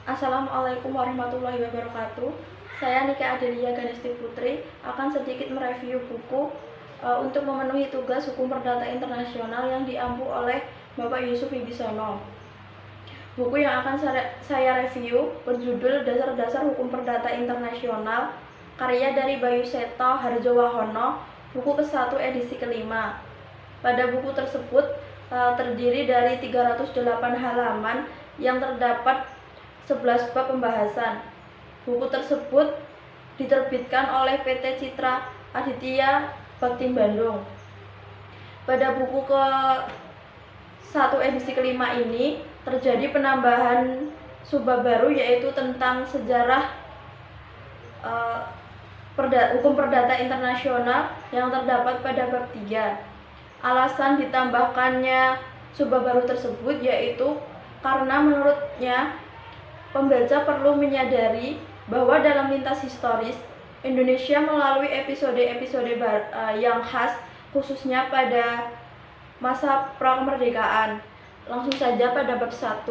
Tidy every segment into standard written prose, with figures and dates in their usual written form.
Assalamualaikum warahmatullahi wabarakatuh. Saya Nika Adelia Ganesti Putri akan sedikit mereview buku untuk memenuhi tugas hukum perdata internasional yang diampu oleh Bapak Yusuf Wibisono. Buku yang akan saya review berjudul Dasar-Dasar Hukum Perdata Internasional, karya dari Bayu Seto Harjowahono, buku ke-1 edisi kelima. Pada buku tersebut terdiri dari 308 halaman yang terdapat 11 bab pembahasan. Buku tersebut diterbitkan oleh PT Citra Aditya Bakti Bandung. Pada buku ke-1 edisi kelima ini terjadi penambahan subbab baru, yaitu tentang sejarah hukum perdata internasional yang terdapat pada bab 3. Alasan ditambahkannya subbab baru tersebut yaitu karena menurutnya pembaca perlu menyadari bahwa dalam lintas historis Indonesia melalui episode-episode yang khas, khususnya pada masa prakemerdekaan. Langsung saja pada bab 1,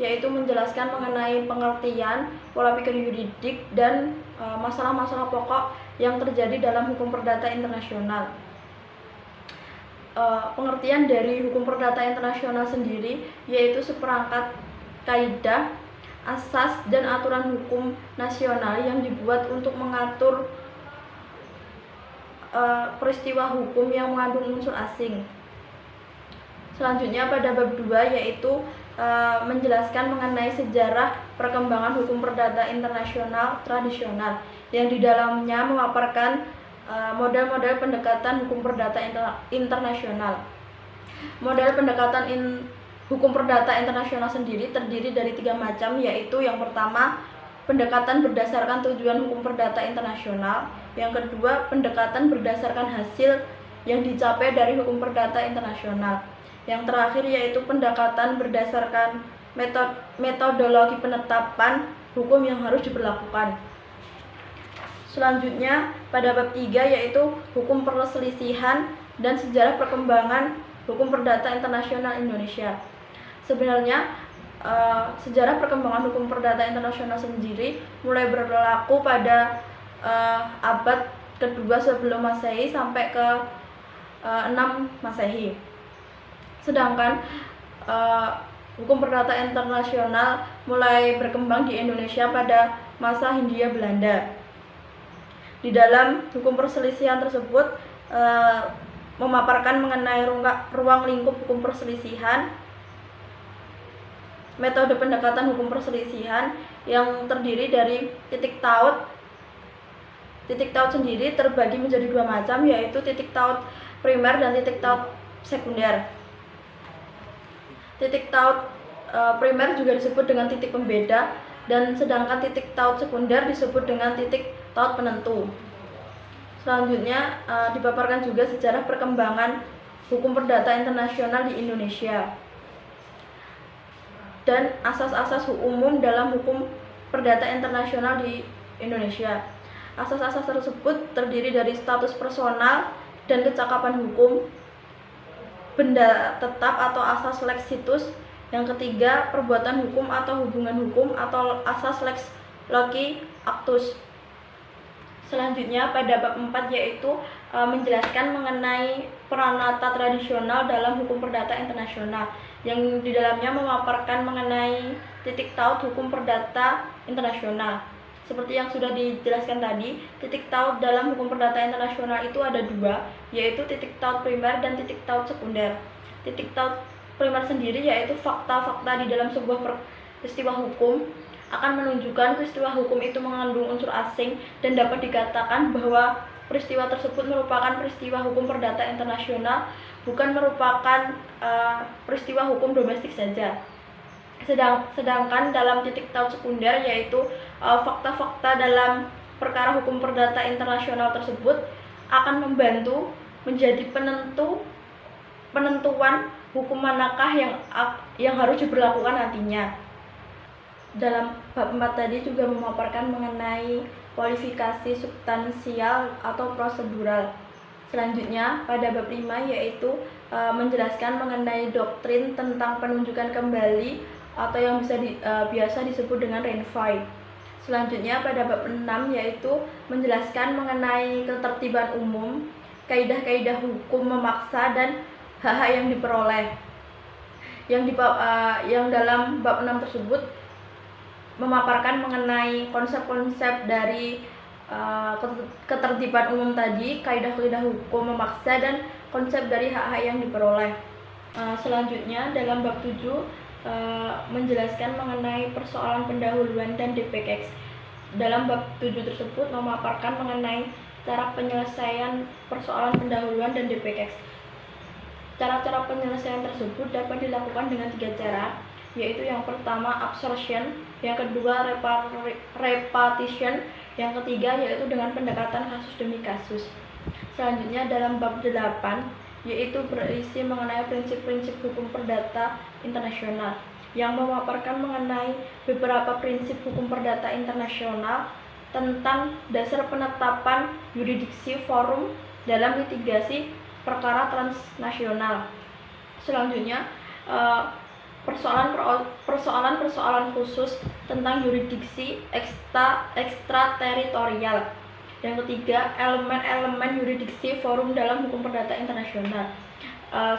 yaitu menjelaskan mengenai pengertian, pola pikir yuridik, dan masalah-masalah pokok yang terjadi dalam hukum perdata internasional. Pengertian dari hukum perdata internasional sendiri yaitu seperangkat kaidah, asas, dan aturan hukum nasional yang dibuat untuk mengatur peristiwa hukum yang mengandung unsur asing. Selanjutnya pada bab 2 yaitu menjelaskan mengenai sejarah perkembangan hukum perdata internasional tradisional yang di dalamnya memaparkan model-model pendekatan hukum perdata internasional. Model pendekatan hukum perdata internasional sendiri terdiri dari 3 macam, yaitu yang pertama, pendekatan berdasarkan tujuan hukum perdata internasional. Yang kedua, pendekatan berdasarkan hasil yang dicapai dari hukum perdata internasional. Yang terakhir yaitu pendekatan berdasarkan metodologi penetapan hukum yang harus diberlakukan. Selanjutnya pada bab 3 yaitu hukum perselisihan dan sejarah perkembangan hukum perdata internasional Indonesia. Sebenarnya sejarah perkembangan hukum perdata internasional sendiri mulai berlaku pada abad kedua sebelum Masehi sampai ke 6 Masehi. Sedangkan hukum perdata internasional mulai berkembang di Indonesia pada masa Hindia Belanda. Di dalam hukum perselisihan tersebut memaparkan mengenai ruang lingkup hukum perselisihan, metode pendekatan hukum perselisihan yang terdiri dari titik taut. Titik taut sendiri terbagi menjadi 2 macam, yaitu titik taut primer dan titik taut sekunder. Titik taut primer juga disebut dengan titik pembeda, dan sedangkan titik taut sekunder disebut dengan titik taut penentu. Selanjutnya dipaparkan juga sejarah perkembangan hukum perdata internasional di Indonesia dan asas-asas umum dalam hukum perdata internasional di Indonesia. Asas-asas tersebut terdiri dari status personal dan kecakapan hukum, benda tetap atau asas lex situs. Yang ketiga, perbuatan hukum atau hubungan hukum atau asas lex loci actus. Selanjutnya pada bab 4 yaitu menjelaskan mengenai peranata tradisional dalam hukum perdata internasional, yang di dalamnya memaparkan mengenai titik taut hukum perdata internasional. Seperti yang sudah dijelaskan tadi, titik taut dalam hukum perdata internasional itu ada 2, yaitu titik taut primer dan titik taut sekunder. Titik taut primer sendiri yaitu fakta-fakta di dalam sebuah peristiwa hukum akan menunjukkan peristiwa hukum itu mengandung unsur asing dan dapat dikatakan bahwa peristiwa tersebut merupakan peristiwa hukum perdata internasional, bukan merupakan peristiwa hukum domestik saja. Sedangkan dalam titik taut sekunder yaitu fakta-fakta dalam perkara hukum perdata internasional tersebut akan membantu menjadi penentuan hukum manakah yang harus diberlakukan nantinya. Dalam bab 4 tadi juga memaparkan mengenai kualifikasi substansial atau prosedural. Selanjutnya pada bab 5 yaitu menjelaskan mengenai doktrin tentang penunjukan kembali atau yang biasa disebut dengan RENFI. Selanjutnya pada bab 6 yaitu menjelaskan mengenai ketertiban umum, kaidah-kaidah hukum memaksa dan hak-hak yang diperoleh. Yang dalam bab 6 tersebut memaparkan mengenai konsep-konsep dari ketertiban umum tadi, kaidah-kaidah hukum memaksa dan konsep dari hak-hak yang diperoleh. Selanjutnya dalam bab 7 menjelaskan mengenai persoalan pendahuluan dan DPKX. Dalam bab 7 tersebut memaparkan mengenai cara penyelesaian persoalan pendahuluan dan DPKX. Cara-cara penyelesaian tersebut dapat dilakukan dengan 3 cara, yaitu yang pertama absorption, yang kedua repetition, yang ketiga yaitu dengan pendekatan kasus demi kasus. Selanjutnya dalam bab 8 yaitu berisi mengenai prinsip-prinsip hukum perdata internasional, yang memaparkan mengenai beberapa prinsip hukum perdata internasional tentang dasar penetapan yurisdiksi forum dalam litigasi perkara transnasional. Selanjutnya persoalan-persoalan khusus tentang yurisdiksi ekstrateritorial. Yang ketiga, elemen-elemen yurisdiksi forum dalam hukum perdata internasional.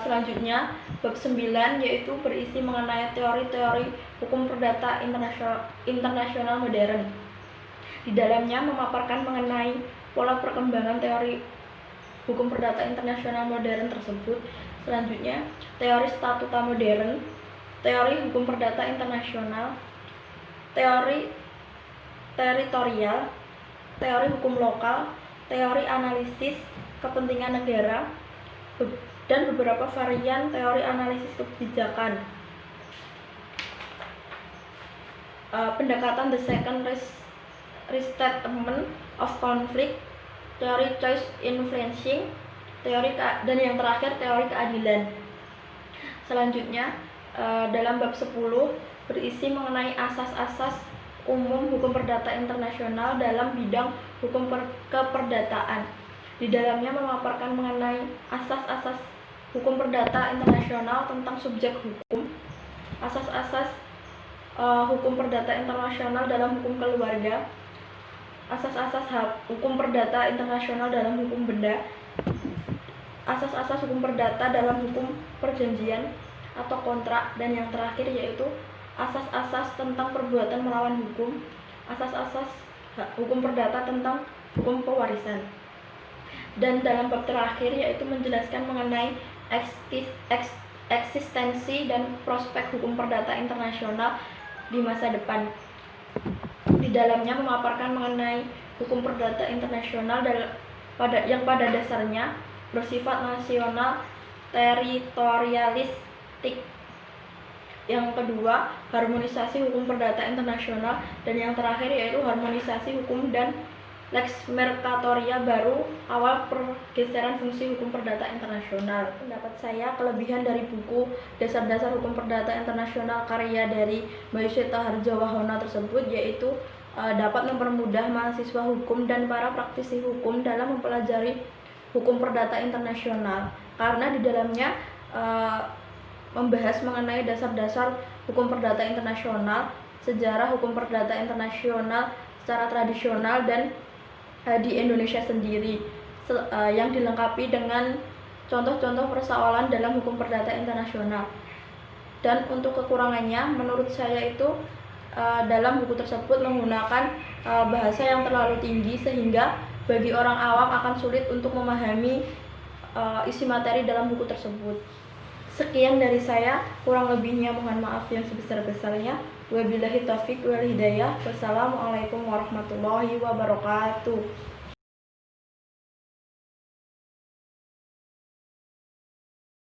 Selanjutnya, bab 9 yaitu berisi mengenai teori-teori hukum perdata internasional modern. Di dalamnya memaparkan mengenai pola perkembangan teori hukum perdata internasional modern tersebut. Selanjutnya, teori statuta modern, teori hukum perdata internasional, teori teritorial, teori hukum lokal, teori analisis kepentingan negara, dan beberapa varian teori analisis kebijakan. Pendekatan the second restatement of conflict, teori choice influencing, dan yang terakhir teori keadilan. Selanjutnya dalam bab 10 berisi mengenai asas-asas umum hukum perdata internasional dalam bidang hukum keperdataan. Di dalamnya memaparkan mengenai asas-asas hukum perdata internasional tentang subjek hukum, asas-asas hukum perdata internasional dalam hukum keluarga, asas-asas hukum perdata internasional dalam hukum benda, asas-asas hukum perdata dalam hukum perjanjian atau kontrak, dan yang terakhir yaitu asas-asas tentang perbuatan melawan hukum, asas-asas hukum perdata tentang hukum pewarisan. Dan dalam bab terakhir yaitu menjelaskan mengenai eksistensi dan prospek hukum perdata internasional di masa depan. Di dalamnya memaparkan mengenai hukum perdata internasional yang pada dasarnya bersifat nasional teritorialistik. Yang kedua, harmonisasi hukum perdata internasional, dan yang terakhir yaitu harmonisasi hukum dan lex mercatoria baru awal pergeseran fungsi hukum perdata internasional. Pendapat saya, kelebihan dari buku Dasar-Dasar Hukum Perdata Internasional karya dari Mayuseta Harjawahana tersebut yaitu dapat mempermudah mahasiswa hukum dan para praktisi hukum dalam mempelajari hukum perdata internasional, karena di dalamnya membahas mengenai dasar-dasar hukum perdata internasional, sejarah hukum perdata internasional secara tradisional dan di Indonesia sendiri, yang dilengkapi dengan contoh-contoh persoalan dalam hukum perdata internasional. Dan untuk kekurangannya, menurut saya itu dalam buku tersebut menggunakan bahasa yang terlalu tinggi sehingga bagi orang awam akan sulit untuk memahami isi materi dalam buku tersebut. Sekian dari saya, kurang lebihnya mohon maaf yang sebesar-besarnya. Wabillahi taufiq wal hidayah. Wassalamualaikum warahmatullahi wabarakatuh.